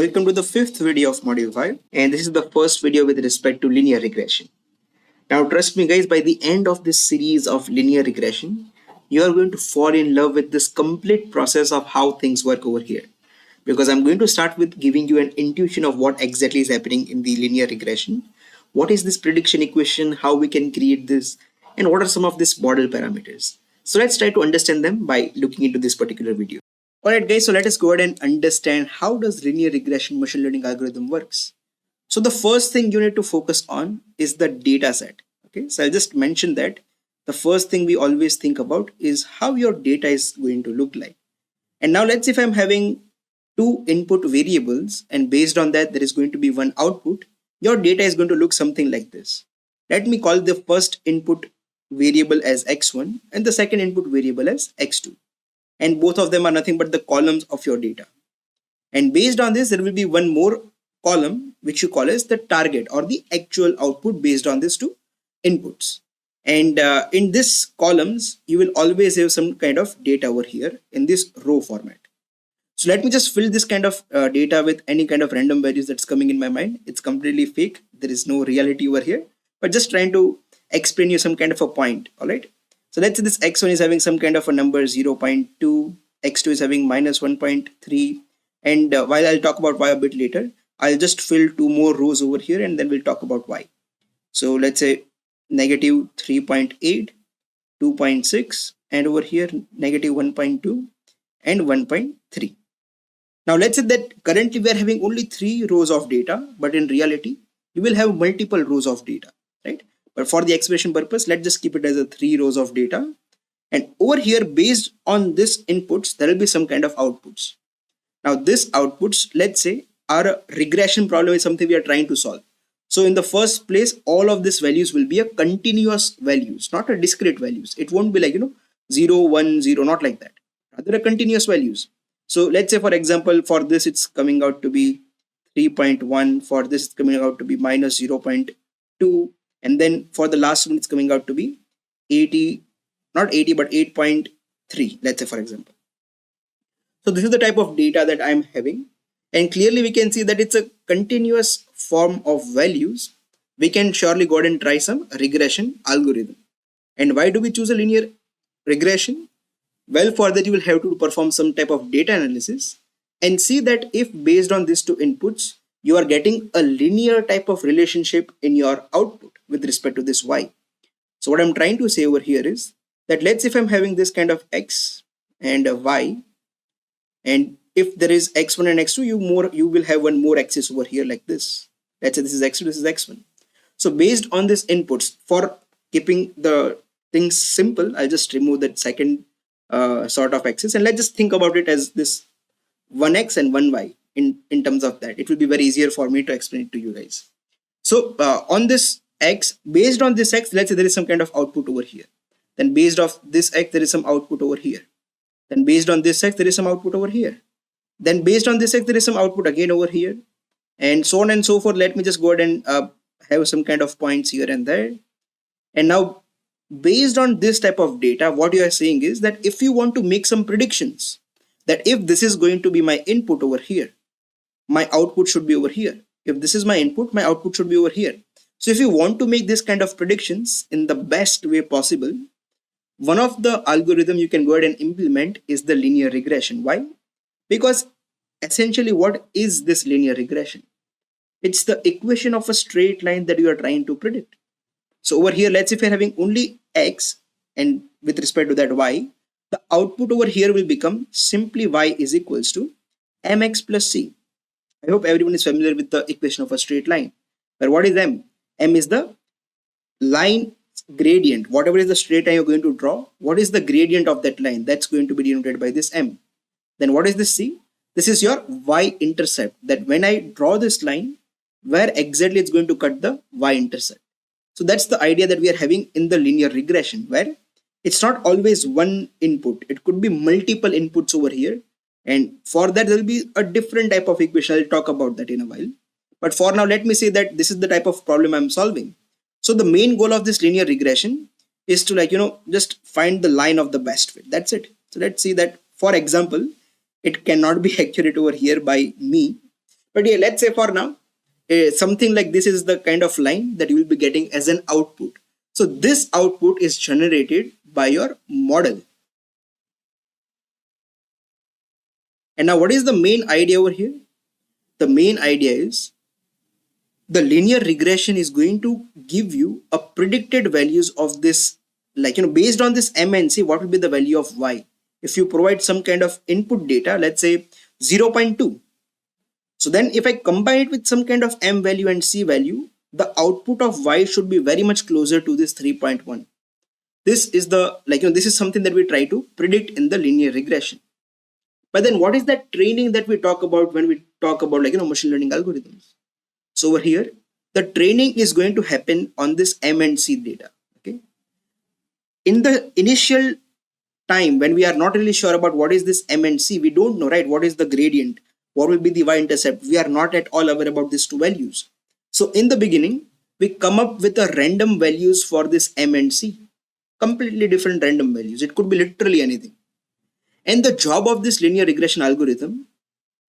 Welcome to the fifth video of module 5, and this is the first video with respect to linear regression. Now trust me guys, by the end of this series of linear regression, you are going to fall in love with this complete process of how things work over here. Because I'm going to start with giving you an intuition of what exactly is happening in the linear regression, what is this prediction equation, how we can create this, and what are some of these model parameters. So let's try to understand them by looking into this particular video. Alright guys, so let us go ahead and understand how does linear regression machine learning algorithm works. So the first thing you need to focus on is the data set. Okay, so I'll just mention that the first thing we always think about is how your data is going to look like. And now let's say if I'm having two input variables and based on that there is going to be one output, your data is going to look something like this. Let me call the first input variable as x1 and the second input variable as x2. And both of them are nothing but the columns of your data. And based on this, there will be one more column which you call as the target or the actual output based on these two inputs. And in this columns, you will always have some kind of data over here in this row format. So let me just fill this kind of data with any kind of random values that's coming in my mind. It's completely fake. There is no reality over here, but just trying to explain you some kind of a point. All right. So let's say this x1 is having some kind of a number 0.2, x2 is having minus 1.3, and while I'll talk about y a bit later, I'll just fill two more rows over here and then we'll talk about y. So let's say negative 3.8, 2.6, and over here negative 1.2 and 1.3. Now let's say that currently we are having only 3 rows of data, but in reality, we will have multiple rows of data, right? But for the expression purpose, let's just keep it as a 3 rows of data. And over here, based on this inputs, there will be some kind of outputs. Now this outputs, let's say, are a regression problem is something we are trying to solve. So in the first place, all of these values will be a continuous values, not a discrete values. It won't be like, 0, 1, 0, not like that. Rather a continuous values. So let's say, for example, for this, it's coming out to be 3.1. For this, it's coming out to be minus 0.2. And then for the last one, it's coming out to be 80, not 80, but 8.3, let's say, for example. So this is the type of data that I'm having. And clearly we can see that it's a continuous form of values. We can surely go ahead and try some regression algorithm. And why do we choose a linear regression? Well, for that you will have to perform some type of data analysis and see that if based on these two inputs, you are getting a linear type of relationship in your output with respect to this y. So what I'm trying to say over here is that let's say if I'm having this kind of x and a y, and if there is x1 and x2, you will have one more axis over here like this. Let's say this is x2, this is x1. So based on these inputs, for keeping the things simple, I'll just remove that second sort of axis and let's just think about it as this 1x and 1y. In terms of that, it will be very easier for me to explain it to you guys. So on this x, based on this x, let's say there is some kind of output over here. Then based off this x, there is some output over here. Then based on this x, there is some output over here. Then based on this x, there is some output again over here. And so on and so forth. Let me just go ahead and have some kind of points here and there. And now based on this type of data, what you are saying is that if you want to make some predictions, that if this is going to be my input over here, my output should be over here. If this is my input, my output should be over here. So if you want to make this kind of predictions in the best way possible, one of the algorithm you can go ahead and implement is the linear regression. Why? Because essentially what is this linear regression? It's the equation of a straight line that you are trying to predict. So over here, let's say if you're having only x and with respect to that y, the output over here will become simply y is equals to mx plus c. I hope everyone is familiar with the equation of a straight line. But what is m? M is the line gradient. Whatever is the straight line you're going to draw, what is the gradient of that line? That's going to be denoted by this m. Then what is this c? This is your y-intercept. That when I draw this line, where exactly it's going to cut the y-intercept. So that's the idea that we are having in the linear regression, where it's not always one input. It could be multiple inputs over here. And for that, there will be a different type of equation. I'll talk about that in a while. But for now, let me say that this is the type of problem I'm solving. So the main goal of this linear regression is to just find the line of the best fit. That's it. So let's see that, for example, it cannot be accurate over here by me. But yeah, let's say for now, something like this is the kind of line that you will be getting as an output. So this output is generated by your model. And now what is the main idea over here? The main idea is the linear regression is going to give you a predicted values of this, like, based on this M and C, what will be the value of Y? If you provide some kind of input data, let's say 0.2. So then if I combine it with some kind of M value and C value, the output of Y should be very much closer to this 3.1. This is the, this is something that we try to predict in the linear regression. But then what is that training that we talk about when we talk about machine learning algorithms? So over here, the training is going to happen on this M and C data. Okay. In the initial time when we are not really sure about what is this M and C, we don't know, right? What is the gradient? What will be the y-intercept? We are not at all aware about these two values. So in the beginning, we come up with a random values for this M and C, completely different random values. It could be literally anything. And the job of this linear regression algorithm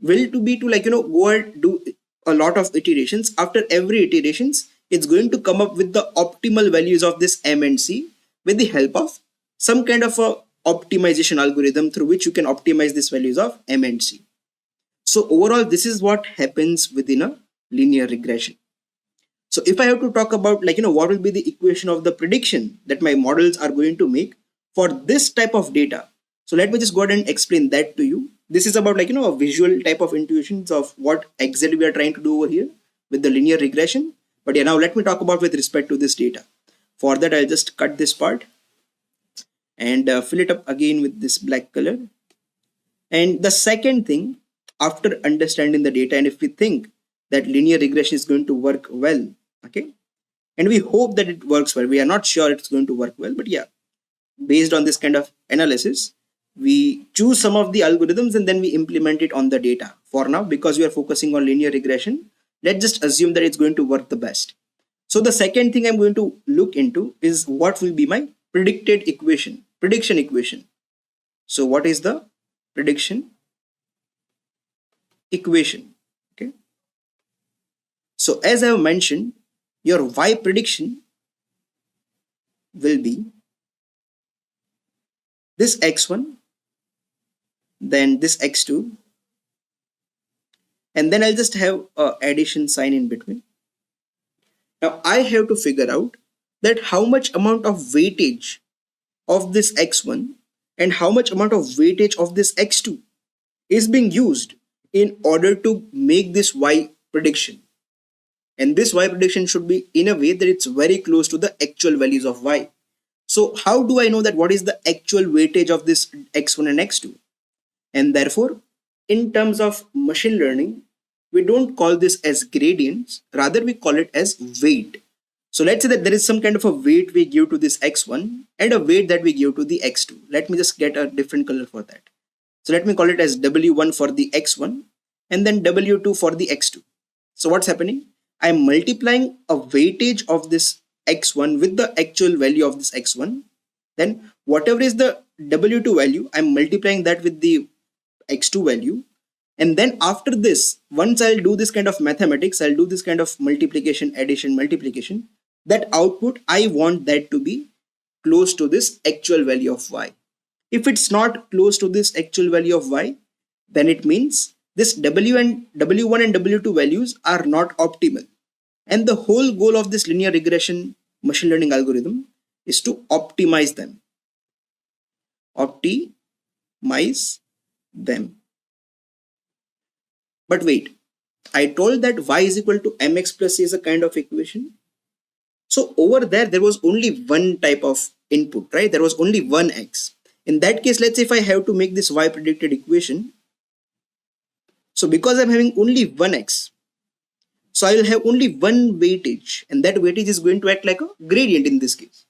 will to be to go and do a lot of iterations. After every iterations, it's going to come up with the optimal values of this M and C with the help of some kind of a optimization algorithm through which you can optimize these values of M and C. So overall, this is what happens within a linear regression. So if I have to talk about what will be the equation of the prediction that my models are going to make for this type of data. So let me just go ahead and explain that to you. This is about a visual type of intuitions of what exactly we are trying to do over here with the linear regression. But yeah, now let me talk about with respect to this data. For that, I'll just cut this part and fill it up again with this black color. And the second thing, after understanding the data, and if we think that linear regression is going to work well, okay, and we hope that it works well, we are not sure it's going to work well, but yeah, based on this kind of analysis, we choose some of the algorithms and then we implement it on the data. For now, because we are focusing on linear regression, let's just assume that it's going to work the best. So the second thing I'm going to look into is what will be my prediction equation. So what is the prediction equation? Okay. So as I have mentioned, your Y prediction will be this x1, then this x2, and then I'll just have a addition sign in between. Now I have to figure out that how much amount of weightage of this x1 and how much amount of weightage of this x2 is being used in order to make this Y prediction. And this Y prediction should be in a way that it's very close to the actual values of Y. So how do I know that what is the actual weightage of this x1 and x2? And therefore, in terms of machine learning, we don't call this as gradients, rather we call it as weight. So let's say that there is some kind of a weight we give to this x1 and a weight that we give to the x2. Let me just get a different color for that. So let me call it as W1 for the x1 and then W2 for the x2. So what's happening? I am multiplying a weightage of this x1 with the actual value of this x1. Then whatever is the W2 value, I'm multiplying that with the x2 value. And then after this, once I'll do this kind of mathematics, I'll do this kind of multiplication, addition, multiplication, that output, I want that to be close to this actual value of Y. If it's not close to this actual value of Y, then it means this W1 and W2 values are not optimal. And the whole goal of this linear regression machine learning algorithm is to optimize them. Optimize them. But wait, I told that Y is equal to mx plus c is a kind of equation. So over there was only one type of input, right? There was only one x. In that case, let's say if I have to make this Y predicted equation, so because I'm having only one x, so I will have only one weightage, and that weightage is going to act like a gradient in this case.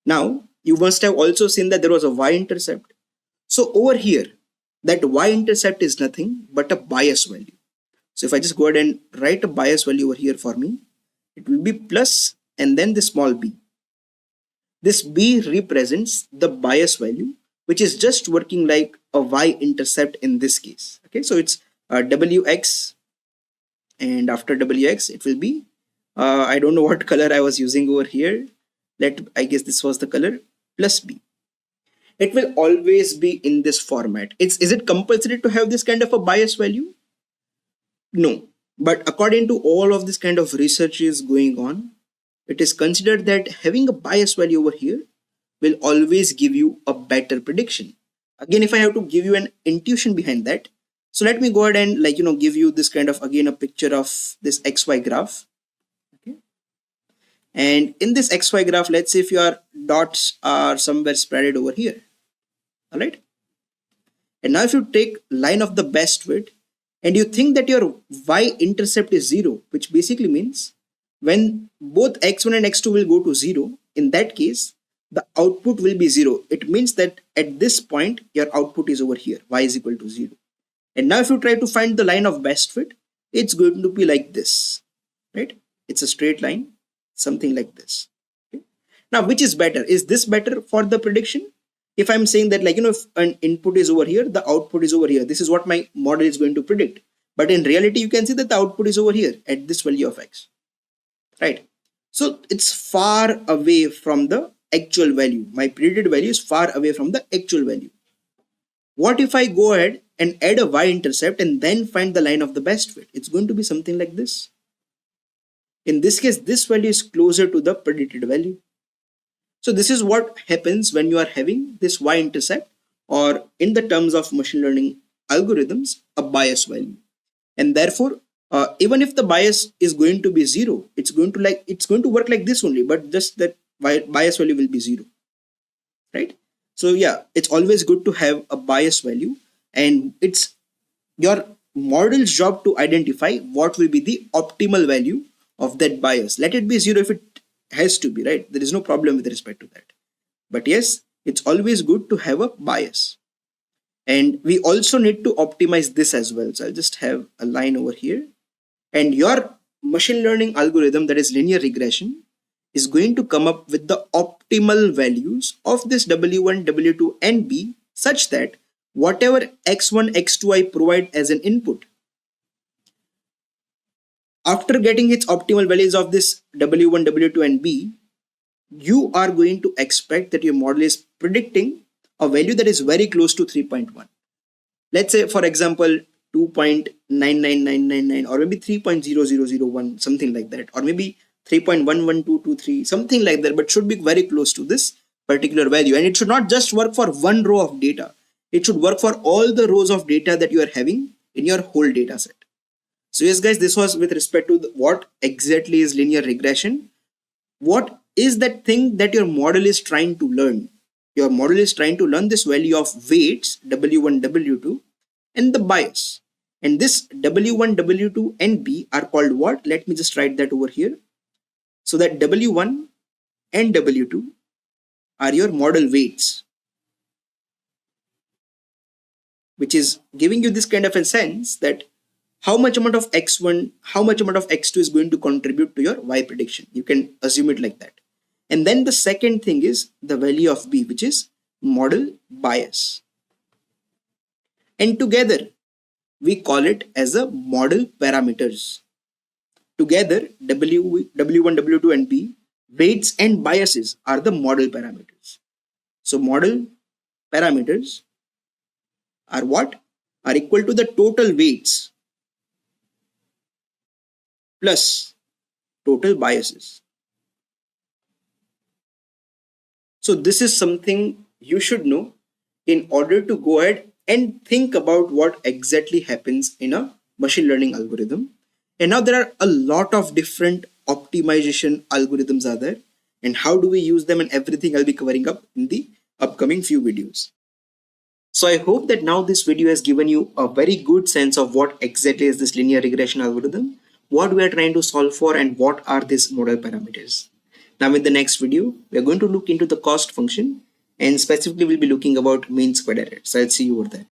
Now, you must have also seen that there was a y-intercept. So over here, that y-intercept is nothing but a bias value. So if I just go ahead and write a bias value over here for me, it will be plus and then the small b. This b represents the bias value, which is just working like a y-intercept in this case. Okay, so it's wx and after wx it will be, I don't know what color I was using over here. I guess this was the color, plus b. It will always be in this format. Is it compulsory to have this kind of a bias value? No. But according to all of this kind of research is going on, it is considered that having a bias value over here will always give you a better prediction. Again, if I have to give you an intuition behind that, so let me go ahead and give you this kind of, again, a picture of this XY graph. Okay. And in this XY graph, let's say if your dots are somewhere spread over here. All right. And now if you take line of the best fit and you think that your y-intercept is 0, which basically means when both x1 and x2 will go to 0, in that case, the output will be 0. It means that at this point, your output is over here, y is equal to 0. And now if you try to find the line of best fit, it's going to be like this, right? It's a straight line, something like this. Okay? Now, which is better? Is this better for the prediction? If I'm saying that if an input is over here, the output is over here. This is what my model is going to predict. But in reality, you can see that the output is over here at this value of x, right? So it's far away from the actual value. My predicted value is far away from the actual value. What if I go ahead and add a y-intercept and then find the line of the best fit? It's going to be something like this. In this case, this value is closer to the predicted value. So this is what happens when you are having this y-intercept, or in the terms of machine learning algorithms, a bias value. And therefore, even if the bias is going to be 0, it's going to work like this only, but just that bias value will be 0, right? So yeah, it's always good to have a bias value, and it's your model's job to identify what will be the optimal value of that bias. Let it be 0 if it has to be, right? There is no problem with respect to that. But yes, it's always good to have a bias. And we also need to optimize this as well. So I'll just have a line over here. And your machine learning algorithm, that is linear regression, is going to come up with the optimal values of this W1, W2, and B such that whatever X1, X2 I provide as an input, after getting its optimal values of this W1, W2, and B, you are going to expect that your model is predicting a value that is very close to 3.1. Let's say, for example, 2.99999 or maybe 3.0001, something like that, or maybe 3.11223, something like that, but should be very close to this particular value. And it should not just work for one row of data. It should work for all the rows of data that you are having in your whole data set. So yes, guys, this was with respect to what exactly is linear regression. What is that thing that your model is trying to learn? Your model is trying to learn this value of weights, W1, W2, and the bias. And this W1, W2, and B are called what? Let me just write that over here. So that W1 and W2 are your model weights, which is giving you this kind of a sense that how much amount of X1, how much amount of X2 is going to contribute to your Y prediction. You can assume it like that. And then the second thing is the value of B, which is model bias. And together, we call it as a model parameters. Together, W1, W2, and B, weights and biases are the model parameters. So model parameters are what? Are equal to the total weights plus total biases. So this is something you should know in order to go ahead and think about what exactly happens in a machine learning algorithm. And now there are a lot of different optimization algorithms are there, and how do we use them and everything I'll be covering up in the upcoming few videos. So I hope that now this video has given you a very good sense of what exactly is this linear regression algorithm, what we are trying to solve for, and what are these model parameters. Now in the next video, we are going to look into the cost function, and specifically we'll be looking about mean squared error. So I'll see you over there.